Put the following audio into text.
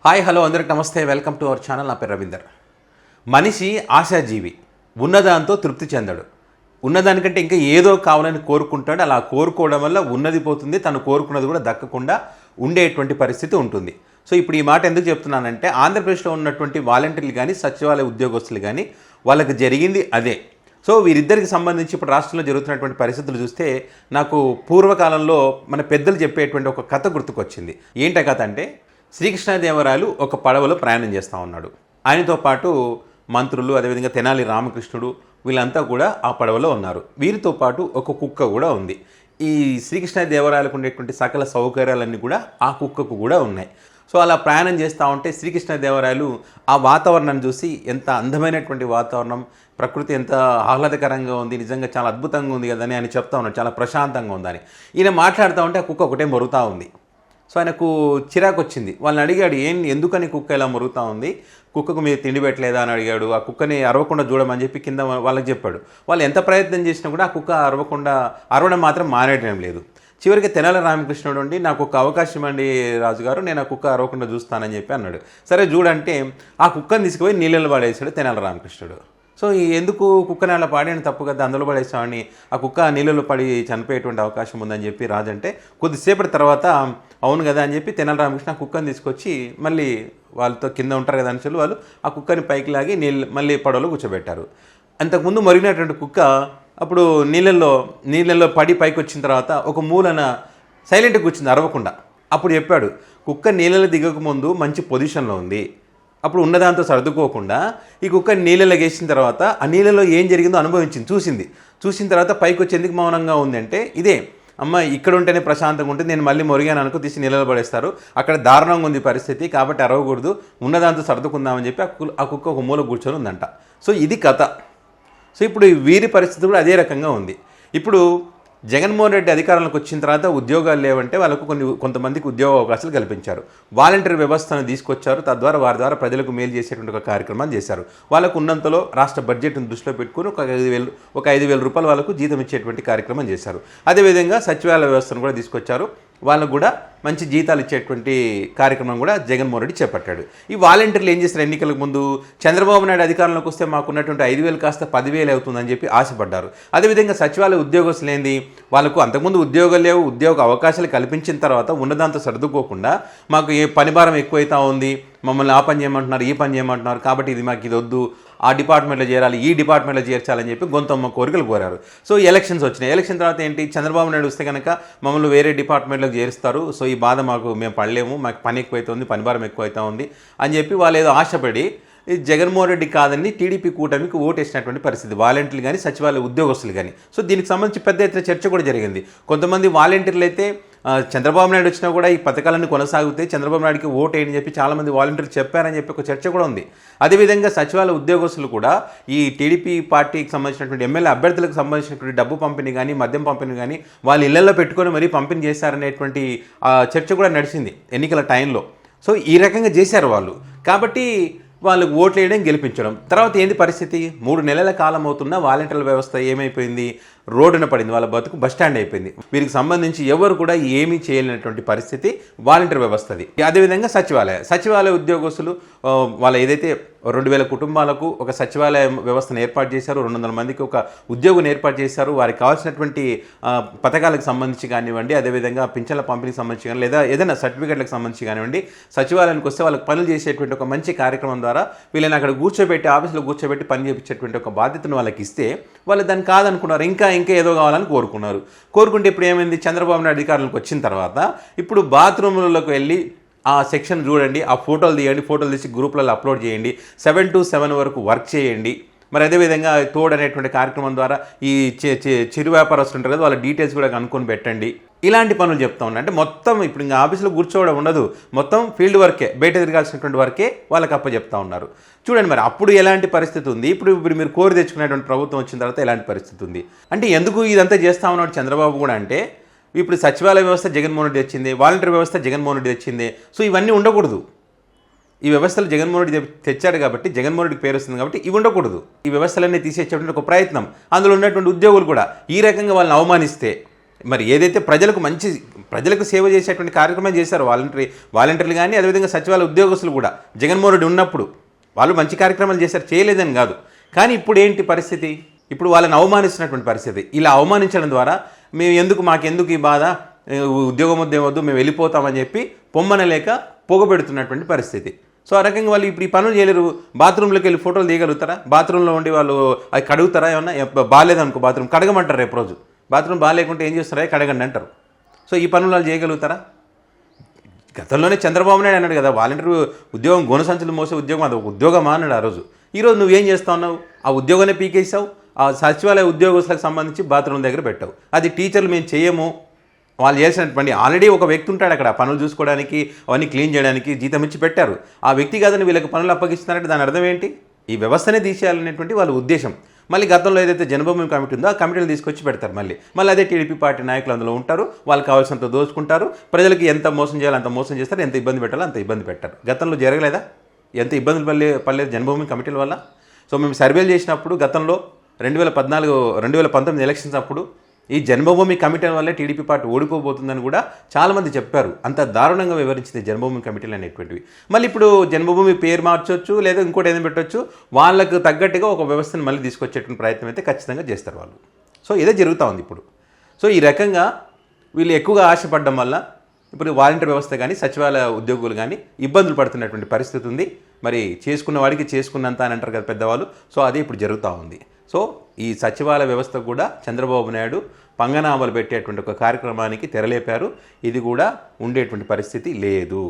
Hi hello అందరికి నమస్తే, welcome to our channel. నా పేరు రవీందర్. మనిషి ఆశాజీవి, ఉన్నదాంతో తృప్తి చెందడు. ఉన్నదానికంటే ఇంకా ఏదో కావాలని కోరుకుంటాడు. అలా కోరుకోవడం వల్ల ఉన్నది పోతుంది, తను కోరుకున్నది కూడా దక్కకుండా ఉండేటువంటి పరిస్థితి ఉంటుంది. సో ఇప్పుడు ఈ మాట ఎందుకు చెప్తున్నానంటే, ఆంధ్రప్రదేశ్లో ఉన్నటువంటి వాలంటీర్లు కానీ సచివాలయ ఉద్యోగస్తులు కానీ వాళ్ళకి జరిగింది అదే. సో వీరిద్దరికి సంబంధించి ఇప్పుడు రాష్ట్రంలో జరుగుతున్నటువంటి పరిస్థితులు చూస్తే నాకు పూర్వకాలంలో మన పెద్దలు చెప్పేటువంటి ఒక కథ గుర్తుకొచ్చింది. ఏంటి కథ అంటే, శ్రీకృష్ణదేవరాయలు ఒక పడవలో ప్రయాణం చేస్తూ ఉన్నాడు. ఆయనతో పాటు మంత్రులు, అదేవిధంగా తెనాలి రామకృష్ణుడు వీళ్ళంతా కూడా ఆ పడవలో ఉన్నారు. వీరితో పాటు ఒక కుక్క కూడా ఉంది. ఈ శ్రీకృష్ణదేవరాయలకు ఉండేటువంటి సకల సౌకర్యాలన్నీ కూడా ఆ కుక్కకు కూడా ఉన్నాయి. సో అలా ప్రయాణం చేస్తూ ఉంటే శ్రీకృష్ణదేవరాయలు ఆ వాతావరణాన్ని చూసి, ఎంత అందమైనటువంటి వాతావరణం, ప్రకృతి ఎంత ఆహ్లాదకరంగా ఉంది, నిజంగా చాలా అద్భుతంగా ఉంది కదని ఆయన చెప్తా ఉన్నాడు, చాలా ప్రశాంతంగా ఉందని. ఈయన మాట్లాడుతూ ఉంటే ఆ కుక్క ఒకటే మొరుగుతూ ఉంది. సో ఆయనకు చిరాకు వచ్చింది. వాళ్ళని అడిగాడు, ఎందుకని కుక్క ఇలా మొరుగుతూ ఉంది, కుక్కకు మీరు తిండి పెట్టలేదా అని అడిగాడు. ఆ కుక్కని అరవకుండా చూడమని చెప్పి కింద వాళ్ళకి చెప్పాడు. వాళ్ళు ఎంత ప్రయత్నం చేసినా కూడా ఆ కుక్క అరవడం మాత్రం మానేయడం లేదు. చివరికి తెనాలి రామకృష్ణుడు ఉండి, నాకు ఒక అవకాశం అండి రాజుగారు, నేను ఆ కుక్క అరవకుండా చూస్తానని చెప్పి అన్నాడు. సరే చూడంటే ఆ కుక్కని తీసుకుపోయి నీళ్ళలో పడేసాడు తెనాలి రామకృష్ణుడు. సో ఎందుకు కుక్కని అలా పాడిన తప్పు కదా, అందులో పడేసామని, ఆ కుక్క నీళ్ళలో పడి చనిపోయేటువంటి అవకాశం ఉందని చెప్పి రాజు అంటే, కొద్దిసేపటి తర్వాత అవును కదా అని చెప్పి తెనాలి రామకృష్ణ ఆ కుక్కని తీసుకొచ్చి మళ్ళీ వాళ్ళతో కింద ఉంటారు కదా అని వాళ్ళు ఆ కుక్కని పైకి లాగి మళ్ళీ పడవలో కూర్చోబెట్టారు. అంతకుముందు మరిగినటువంటి కుక్క అప్పుడు నీళ్ళల్లో పడి పైకి వచ్చిన తర్వాత ఒక మూలన సైలెంట్గా కూర్చుంది, అరవకుండా. అప్పుడు చెప్పాడు, కుక్క నీళ్ళలో దిగకముందు మంచి పొజిషన్లో ఉంది, అప్పుడు ఉన్నదాంతో సర్దుకోకుండా ఈ కుక్క నీళ్ళలో వేసిన తర్వాత ఆ నీళ్ళలో ఏం జరిగిందో అనుభవించింది, చూసిన తర్వాత పైకి వచ్చి ఎందుకు మౌనంగా ఉందంటే, ఇదే అమ్మ ఇక్కడ ఉంటేనే ప్రశాంతంగా ఉంటుంది, నేను మళ్ళీ మొరిగాను అనుకో తీసి నీళ్ళలో పడేస్తారు, అక్కడ దారుణంగా ఉంది పరిస్థితి, కాబట్టి అరవకూడదు, ఉన్నదాంతో సర్దుకుందామని చెప్పి ఆ కుక్క ఒక మూల కూర్చొని ఉందంట. సో ఇది కథ. సో ఇప్పుడు వీరి పరిస్థితి కూడా అదే రకంగా ఉంది. ఇప్పుడు జగన్మోహన్ రెడ్డి అధికారంలోకి వచ్చిన తర్వాత ఉద్యోగాలు లేవంటే వాళ్ళకు కొంతమందికి ఉద్యోగ అవకాశాలు కల్పించారు. వాలంటీర్ వ్యవస్థను తీసుకొచ్చారు. తద్వారా వారి ద్వారా ప్రజలకు మేలు చేసేటువంటి ఒక కార్యక్రమాన్ని చేశారు. వాళ్ళకు ఉన్నంతలో రాష్ట్ర బడ్జెట్ను దృష్టిలో పెట్టుకుని ఒక 5,000 రూపాయలు వాళ్ళకు జీతం ఇచ్చేటువంటి కార్యక్రమం చేశారు. అదేవిధంగా సచివాలయ వ్యవస్థను కూడా తీసుకొచ్చారు. వాళ్ళకు కూడా మంచి జీతాలు ఇచ్చేటువంటి కార్యక్రమం కూడా జగన్మోహన్ రెడ్డి చేపట్టాడు. ఈ వాలంటీర్లు ఏం చేస్తారు, ఎన్నికలకు ముందు చంద్రబాబు నాయుడు అధికారంలోకి వస్తే మాకున్నటువంటి 5,000 కాస్త 10,000 అవుతుందని చెప్పి ఆశపడ్డారు. అదేవిధంగా సచివాలయ ఉద్యోగస్తులు ఏంది, వాళ్ళకు అంతకుముందు ఉద్యోగాలు లేవు, ఉద్యోగ అవకాశాలు కల్పించిన తర్వాత ఉన్నదాంతో సర్దుకోకుండా మాకు ఏ పని భారం ఎక్కువైతా ఉంది, మమ్మల్ని ఆ పని చేయమంటున్నారు, ఈ పని చేయమంటున్నారు, కాబట్టి ఇది వద్దు, ఆ డిపార్ట్మెంట్లో చేరాలి, ఈ డిపార్ట్మెంట్లో చేర్చాలని చెప్పి గొంతమ్మ కోరికలు కోరారు. సో ఎలక్షన్స్ వచ్చినాయి. ఎలక్షన్ తర్వాత ఏంటి, చంద్రబాబు నాయుడు వస్తే కనుక మమ్మల్ని వేరే డిపార్ట్మెంట్లోకి చేరుస్తారు, సో ఈ బాధ మేము పడలేము, మాకు పని ఎక్కువైతుంది, పని భారం ఎక్కువైతా ఉంది అని చెప్పి వాళ్ళు ఏదో ఆశపడి జగన్మోహన్ రెడ్డి కాదని టీడీపీ కూటమికి ఓటేసినటువంటి పరిస్థితి, వాలంటీర్లు కానీ సచివాలయ ఉద్యోగస్తులు కానీ. సో దీనికి సంబంధించి పెద్ద ఎత్తున చర్చ కూడా జరిగింది. కొంతమంది వాలంటీర్లు అయితే చంద్రబాబు నాయుడు వచ్చినా కూడా ఈ పథకాలన్నీ కొనసాగుతాయి, చంద్రబాబు నాయుడుకి ఓటేయని చెప్పి చాలామంది వాలంటీర్లు చెప్పారని చెప్పి ఒక చర్చ కూడా ఉంది. అదేవిధంగా సచివాలయ ఉద్యోగస్తులు కూడా ఈ టీడీపీ పార్టీకి సంబంధించినటువంటి ఎమ్మెల్యే అభ్యర్థులకు సంబంధించినటువంటి డబ్బు పంపిణీ కానీ, మద్యం పంపిణీ కానీ వాళ్ళ ఇళ్లలో పెట్టుకొని మరీ పంపిణీ చేశారనేటువంటి చర్చ కూడా నడిచింది ఎన్నికల టైంలో. సో ఈ రకంగా చేశారు వాళ్ళు, కాబట్టి వాళ్ళకు ఓట్లు వేయడం, గెలిపించడం. తర్వాత ఏంది పరిస్థితి, 3 నెలల కాలం అవుతున్న వాలంటీర్ల వ్యవస్థ ఏమైపోయింది, రోడ్డున పడింది, వాళ్ళ బతుకు బస్టాండ్ అయిపోయింది. వీరికి సంబంధించి ఎవరు కూడా ఏమీ చేయలేనటువంటి పరిస్థితి వాలంటీర్ వ్యవస్థది. అదేవిధంగా సచివాలయ ఉద్యోగస్తులు వాళ్ళ ఏదైతే 2,000 కుటుంబాలకు ఒక సచివాలయ వ్యవస్థను ఏర్పాటు చేశారు, 200 మందికి ఒక ఉద్యోగం ఏర్పాటు చేశారు. వారికి కావాల్సినటువంటి పథకాలకు సంబంధించి కానివ్వండి, అదేవిధంగా పింఛన్ల పంపిణీకి సంబంధించి కానీ, లేదా ఏదైనా సర్టిఫికెట్లకు సంబంధించి కానివ్వండి, సచివాలయానికి వస్తే వాళ్ళకి పనులు చేసేటువంటి ఒక మంచి కార్యక్రమం ద్వారా వీళ్ళని అక్కడ కూర్చోబెట్టి, ఆఫీసులో కూర్చోబెట్టి పని చేయించేటువంటి ఒక బాధ్యతను వాళ్ళకి ఇస్తే వాళ్ళు దాన్ని కాదనుకున్నారు, ఇంకా ఏదో కావాలని కోరుకుంటే ఇప్పుడు ఏమైంది, చంద్రబాబు నాయుడు అధికారులకు వచ్చిన తర్వాత ఇప్పుడు బాత్రూమ్లకు వెళ్ళి ఆ సెక్షన్ చూడండి, ఆ ఫోటోలు తీయండి, ఫోటోలు తీసి గ్రూప్లలో అప్లోడ్ చేయండి, 7 to 7 వరకు వర్క్ చేయండి. మరి అదేవిధంగా తోడు అనేటువంటి కార్యక్రమం ద్వారా ఈ చిరు వ్యాపారస్తులు ఉంటారు కదా, వాళ్ళ డీటెయిల్స్ కూడా కనుక్కొని పెట్టండి. ఇలాంటి పనులు చెప్తా ఉన్నా. అంటే మొత్తం ఇప్పుడు ఇంకా ఆఫీసులో కూర్చోవడం ఉండదు, మొత్తం ఫీల్డ్ వర్కే, బయట తిరగాల్సినటువంటి వర్కే వాళ్ళకి అప్పచెప్తా ఉన్నారు. చూడండి మరి అప్పుడు ఎలాంటి పరిస్థితి ఉంది, ఇప్పుడు మీరు కోరి తెచ్చుకునేటువంటి ప్రభుత్వం వచ్చిన తర్వాత ఎలాంటి పరిస్థితి ఉంది. అంటే ఎందుకు ఇదంతా చేస్తా ఉన్నాడు చంద్రబాబు కూడా అంటే, ఇప్పుడు సచివాలయ వ్యవస్థ జగన్మోహన్ రెడ్డి తెచ్చింది, వాలంటీర్ వ్యవస్థ జగన్మోహన్ రెడ్డి తెచ్చింది. సో ఇవన్నీ ఉండకూడదు. ఈ వ్యవస్థలు జగన్మోహన్ రెడ్డి తెచ్చాడు కాబట్టి, జగన్మోహన్ రెడ్డికి పేరు వస్తుంది కాబట్టి ఇవి ఉండకూడదు. ఈ వ్యవస్థలన్నీ తీసేసేటువంటి ఒక ప్రయత్నం, అందులో ఉన్నటువంటి ఉద్యోగులు కూడా ఈ రకంగా వాళ్ళని అవమానిస్తే, మరి ఏదైతే ప్రజలకు మంచి ప్రజలకు సేవ చేసేటువంటి కార్యక్రమం చేశారు వాలంటీర్లు కానీ, అదేవిధంగా సచివాలయ ఉద్యోగస్తులు కూడా జగన్మోహన్ రెడ్డి ఉన్నప్పుడు వాళ్ళు మంచి కార్యక్రమాలు చేశారు, చేయలేదని కాదు. కానీ ఇప్పుడు ఏంటి పరిస్థితి? ఇప్పుడు వాళ్ళని అవమానిస్తున్నటువంటి పరిస్థితి. ఇలా అవమానించడం ద్వారా మాకెందుకు ఈ బాధ, ఉద్యోగం వద్దు మేము వెళ్ళిపోతామని చెప్పి పొమ్మనలేక పొగబెడుతున్నటువంటి పరిస్థితి. సో ఆ రకంగా వాళ్ళు ఇప్పుడు ఈ పనులు చేయలేరు. బాత్రూంలోకి వెళ్ళి ఫోటోలు తీయగలుగుతారా? బాత్రూంలో ఉండి వాళ్ళు అది కడుగుతారా? ఏమన్నా బాగాలేదనుకో బాత్రూమ్ కడగమంటారు, రేపు రోజు బాత్రూమ్ బాగాలేకుంటే ఏం చేస్తారా, కడగండి అంటారు. సో ఈ పనులు వాళ్ళు చేయగలుగుతారా? గతంలోనే చంద్రబాబు నాయుడు అన్నాడు కదా, వాలంటీర్ ఉద్యోగం గొనసంచులు మోసే ఉద్యోగం, అది ఒక ఉద్యోగమా అన్నాడు ఆ రోజు. ఈరోజు నువ్వేం చేస్తా ఉన్నావు? ఆ ఉద్యోగాన్ని పీకేసావు, ఆ సచివాలయ ఉద్యోగస్తులకు సంబంధించి బాత్రూమ్ దగ్గర పెట్టావు. అది టీచర్లు మేము చేయము, వాళ్ళు చేసినటువంటి ఆల్రెడీ ఒక వ్యక్తి ఉంటాడు అక్కడ పనులు చూసుకోవడానికి, అవన్నీ క్లీన్ చేయడానికి జీతం ఇచ్చి పెట్టారు. ఆ వ్యక్తి కాదని వీళ్ళకి పనులు అప్పగిస్తున్నారంటే దాని అర్థం ఏంటి? ఈ వ్యవస్థనే తీసేయాలనేటువంటి వాళ్ళ ఉద్దేశం. మళ్ళీ గతంలో ఏదైతే జన్మభూమి కమిటీ ఉందో ఆ కమిటీలు తీసుకొచ్చి పెడతారు. మళ్ళీ అదే టీడీపీ పార్టీ నాయకులు అందులో ఉంటారు, వాళ్ళకి కావాల్సినంత దోచుకుంటారు. ప్రజలకి ఎంత మోసం చేయాలో అంత మోసం చేస్తారు, ఎంత ఇబ్బంది పెట్టాలో అంత ఇబ్బంది పెట్టారు. గతంలో జరగలేదా? ఎంత ఇబ్బందులు పడలేదు జన్మభూమి కమిటీల వల్ల? సో మేము సర్వేలు చేసినప్పుడు గతంలో 2019 ఎలక్షన్స్ అప్పుడు ఈ జన్మభూమి కమిటీ వల్లే టీడీపీ పార్టీ ఓడిపోబోతుందని కూడా చాలామంది చెప్పారు. అంత దారుణంగా వివరించింది జన్మభూమి కమిటీలు అనేటువంటివి. మళ్ళీ ఇప్పుడు జన్మభూమి పేరు మార్చొచ్చు, లేదా ఇంకోటి ఏదైనా పెట్టవచ్చు, వాళ్ళకు తగ్గట్టుగా ఒక వ్యవస్థను మళ్ళీ తీసుకొచ్చేటువంటి ప్రయత్నం అయితే ఖచ్చితంగా చేస్తారు వాళ్ళు. సో ఇదే జరుగుతూ ఉంది ఇప్పుడు. సో ఈ రకంగా వీళ్ళు ఎక్కువగా ఆశపడడం వల్ల ఇప్పుడు వాలంటీర్ వ్యవస్థ కానీ, సచివాలయ ఉద్యోగులు కానీ ఇబ్బందులు పడుతున్నటువంటి పరిస్థితి ఉంది. మరి చేసుకున్న వాడికి చేసుకున్నంత అని అంటారు కదా పెద్దవాళ్ళు. సో అదే ఇప్పుడు జరుగుతూ ఉంది. సో ఈ సచివాలయ వ్యవస్థ కూడా చంద్రబాబు నాయుడు పంగనామాలు పెట్టేటువంటి ఒక కార్యక్రమానికి తెరలేపారు. ఇది కూడా ఉండేటువంటి పరిస్థితి లేదు.